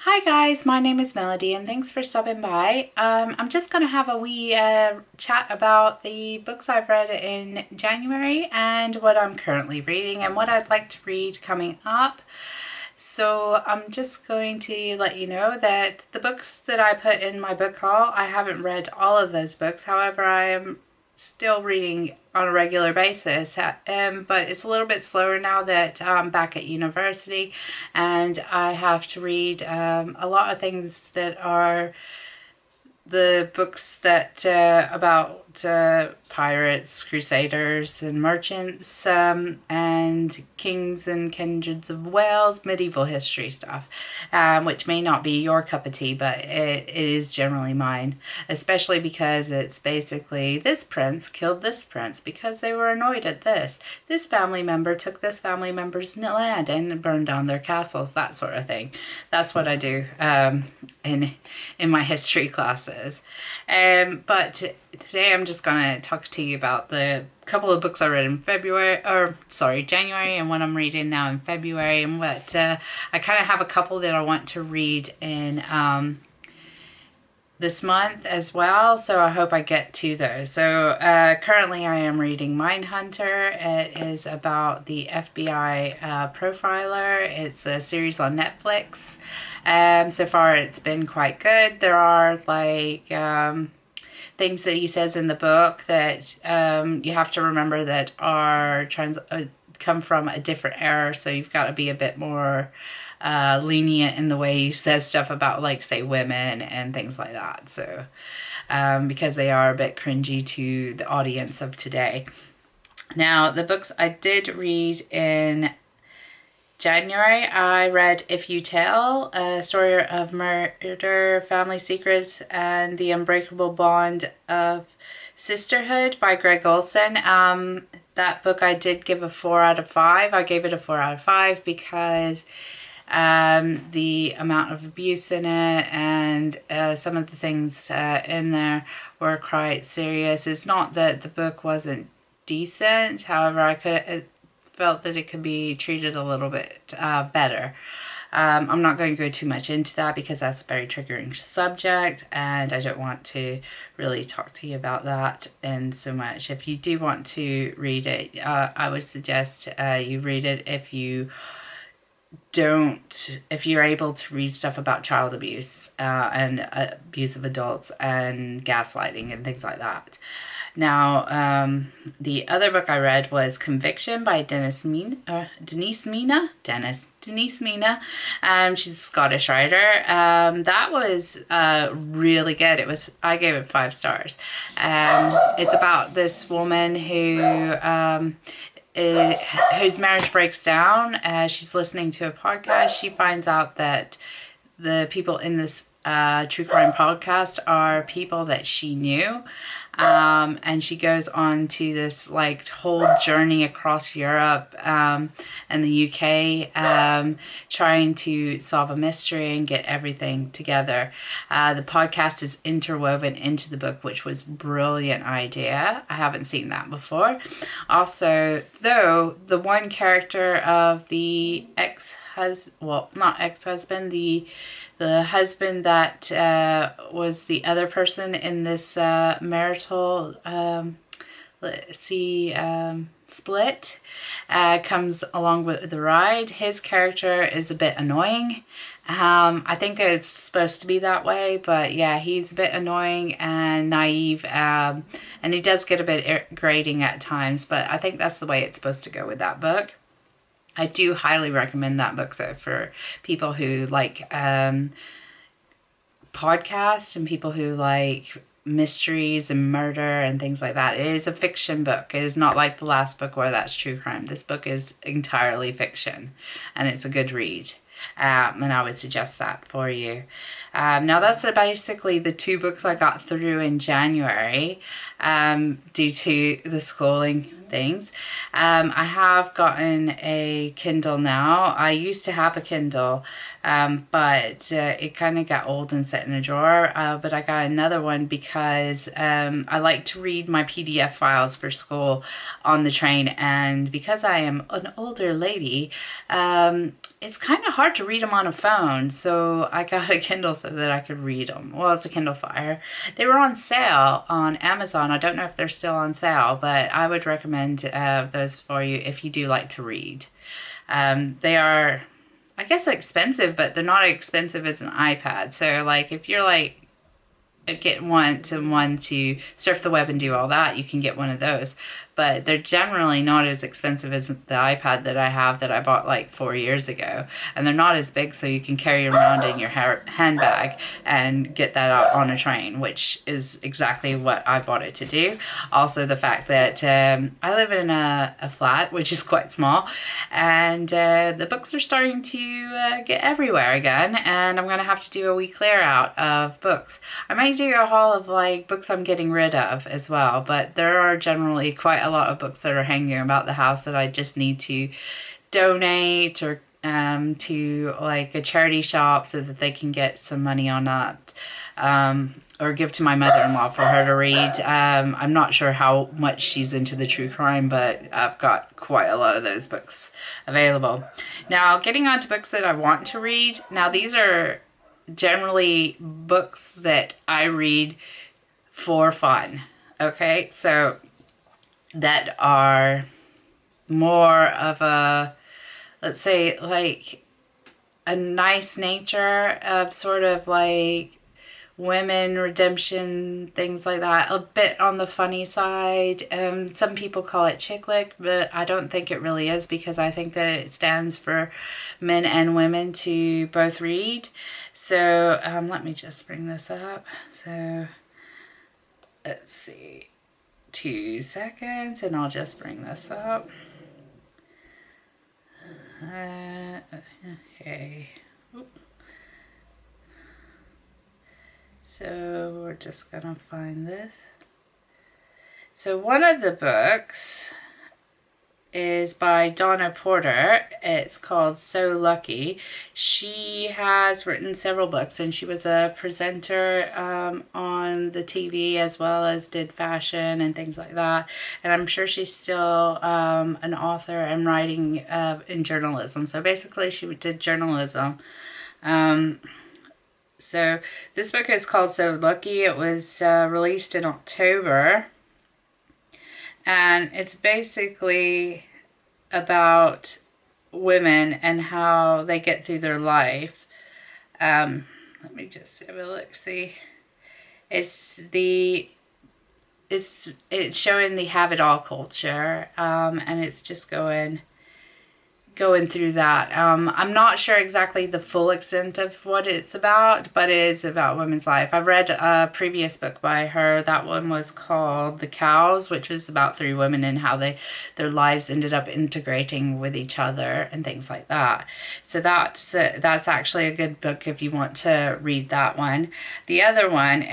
Hi guys, my name is Melody and thanks for stopping by. I'm just going to have a wee chat about the books I've read in January and what I'm currently reading and what I'd like to read coming up. So I'm just going to let you know that the books that I put in my book haul, I haven't read all of those books. However, I am still reading on a regular basis, but it's a little bit slower now that I'm back at university and I have to read a lot of things that are the books that about pirates, crusaders and merchants, and kings and kindreds of Wales, medieval history stuff, which may not be your cup of tea, but it is generally mine, especially because it's basically this prince killed this prince because they were annoyed at this family member took this family member's land and burned down their castles, that sort of thing. That's what I do in my history classes. But today I'm just gonna talk to you about the couple of books I read in January, and what I'm reading now in February, and what I kind of have a couple that I want to read in this month as well, so I hope I get to those. So currently I am reading Mindhunter. It is about the FBI profiler. It's a series on Netflix. So far it's been quite good. There are like things that he says in the book that you have to remember that are come from a different era, so you've got to be a bit more lenient in the way he says stuff about, like, say, women and things like that. So because they are a bit cringy to the audience of today. Now, the books I did read in January, I read If You Tell, A Story of Murder, Family Secrets, and the Unbreakable Bond of Sisterhood by Greg Olson. That book I did give a 4 out of 5. I gave it a 4 out of 5 because the amount of abuse in it and some of the things in there were quite serious. It's not that the book wasn't decent, however, I felt that it could be treated a little bit better. I'm not going to go too much into that because that's a very triggering subject and I don't want to really talk to you about that in so much. If you do want to read it, I would suggest you read it if you're able to read stuff about child abuse and abuse of adults and gaslighting and things like that. Now, the other book I read was Conviction by Denise Mina. She's a Scottish writer. That was really good. I gave it 5 stars. It's about this woman whose marriage breaks down as she's listening to a podcast. She finds out that the people in this true crime podcast are people that she knew. And she goes on to this like whole journey across Europe and the UK, trying to solve a mystery and get everything together. The podcast is interwoven into the book, which was a brilliant idea. I haven't seen that before. Also, though, the one character of the the husband that was the other person in this marital split comes along with the ride. His character is a bit annoying. I think it's supposed to be that way, but yeah, he's a bit annoying and naive, and he does get a bit grating at times, but I think that's the way it's supposed to go with that book. I do highly recommend that book though for people who like podcasts and people who like mysteries and murder and things like that. It is a fiction book. It is not like the last book where that's true crime. This book is entirely fiction and it's a good read. And I would suggest that for you. Now that's basically the 2 books I got through in January due to the schooling things. I have gotten a Kindle now. I used to have a Kindle, but it kind of got old and set in a drawer. But I got another one because I like to read my PDF files for school on the train, and because I am an older lady, it's kind of hard to read them on a phone, so I got a Kindle so that I could read them. Well, it's a Kindle Fire. They were on sale on Amazon. I don't know if they're still on sale, but I would recommend those for you if you do like to read. They are, I guess, expensive, but they're not as expensive as an iPad. So, like, if you're like get one to surf the web and do all that, you can get one of those. But they're generally not as expensive as the iPad that I have that I bought like 4 years ago. And they're not as big, so you can carry them around in your handbag and get that out on a train, which is exactly what I bought it to do. Also, the fact that I live in a flat, which is quite small, and the books are starting to get everywhere again, and I'm going to have to do a wee clear out of books. I might do a haul of like books I'm getting rid of as well, but there are generally quite a lot of books that are hanging about the house that I just need to donate or to like a charity shop so that they can get some money on that, or give to my mother-in-law for her to read. I'm not sure how much she's into the true crime, but I've got quite a lot of those books available. Now, getting on to books that I want to read. Now, these are generally books that I read for fun. Okay, so that are more of a, let's say, like a nice nature of sort of like women redemption, things like that. A bit on the funny side. Some people call it chick lit, but I don't think it really is, because I think that it stands for men and women to both read. So let me just bring this up. So let's see, 2 seconds, and I'll just bring this up. Okay. Oop. So we're just gonna find this. So one of the books is by Donna Porter. It's called So Lucky. She has written several books, and she was a presenter on the TV, as well as did fashion and things like that. And I'm sure she's still an author and writing in journalism. So basically she did journalism. So this book is called So Lucky. It was released in October. And it's basically about women and how they get through their life. Let me just have a look, see. It's showing the have-it-all culture, and it's just going through that. I'm not sure exactly the full extent of what it's about, but it is about women's life. I've read a previous book by her. That one was called The Cows, which was about 3 women and how their lives ended up integrating with each other and things like that. So that's actually a good book if you want to read that one. The other one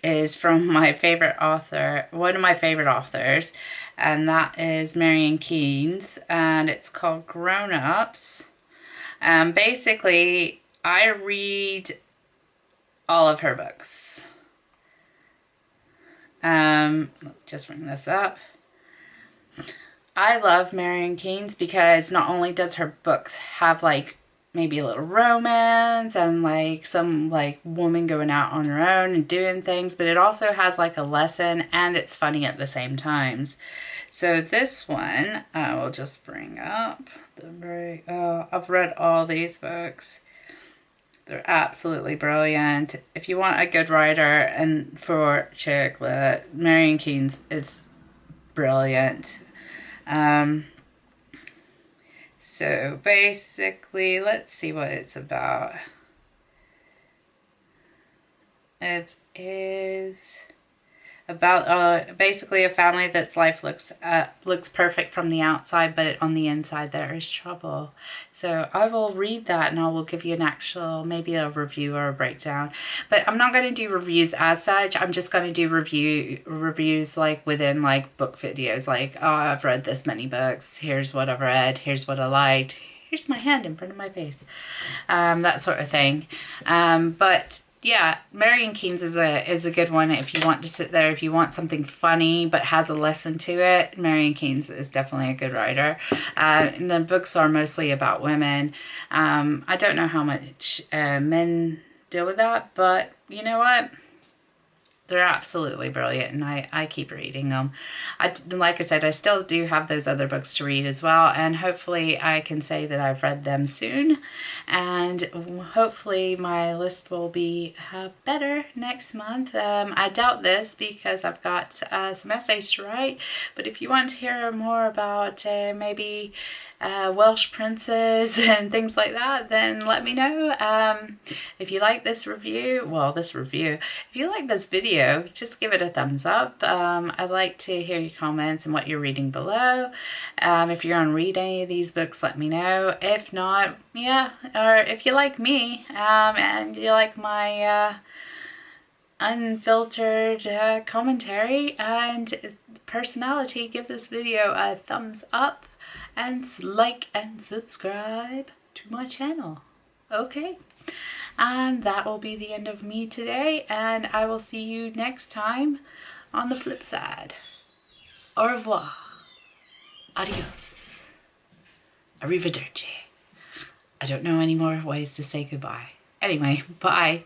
is from my favorite author, one of my favorite authors, and that is Marian Keynes, and it's called Grown Ups. Basically, I read all of her books. Just bring this up. I love Marian Keynes because not only does her books have like maybe a little romance and like some like woman going out on her own and doing things, but it also has like a lesson, and it's funny at the same times. So this one I will just bring up. I've read all these books. They're absolutely brilliant. If you want a good writer and for chick lit, Marian Keynes is brilliant. So basically, let's see what it's about. It is about basically a family that's life looks perfect from the outside, but on the inside there is trouble. So I will read that and I will give you an actual, maybe a review or a breakdown. But I'm not going to do reviews as such. I'm just going to do reviews like within like book videos, like, oh, I've read this many books. Here's what I've read. Here's what I liked. Here's my hand in front of my face. That sort of thing. But yeah, Marion Keynes is a good one if you want to sit there, if you want something funny but has a lesson to it. Marion Keynes is definitely a good writer. And the books are mostly about women. I don't know how much men deal with that, but you know what? They're absolutely brilliant, and I keep reading them. Like I said, I still do have those other books to read as well, and hopefully I can say that I've read them soon, and hopefully my list will be better next month. I doubt this because I've got some essays to write, but if you want to hear more about maybe Welsh princes and things like that, then let me know. If you like this review, if you like this video, just give it a thumbs up. I'd like to hear your comments and what you're reading below. If you're going to read any of these books, let me know. If not, yeah, or if you like me and you like my unfiltered commentary and personality, give this video a thumbs up and like and subscribe to my channel. Okay, and that will be the end of me today, and I will see you next time on the flip side. Au revoir, adios, arrivederci. I don't know any more ways to say goodbye. Anyway, bye.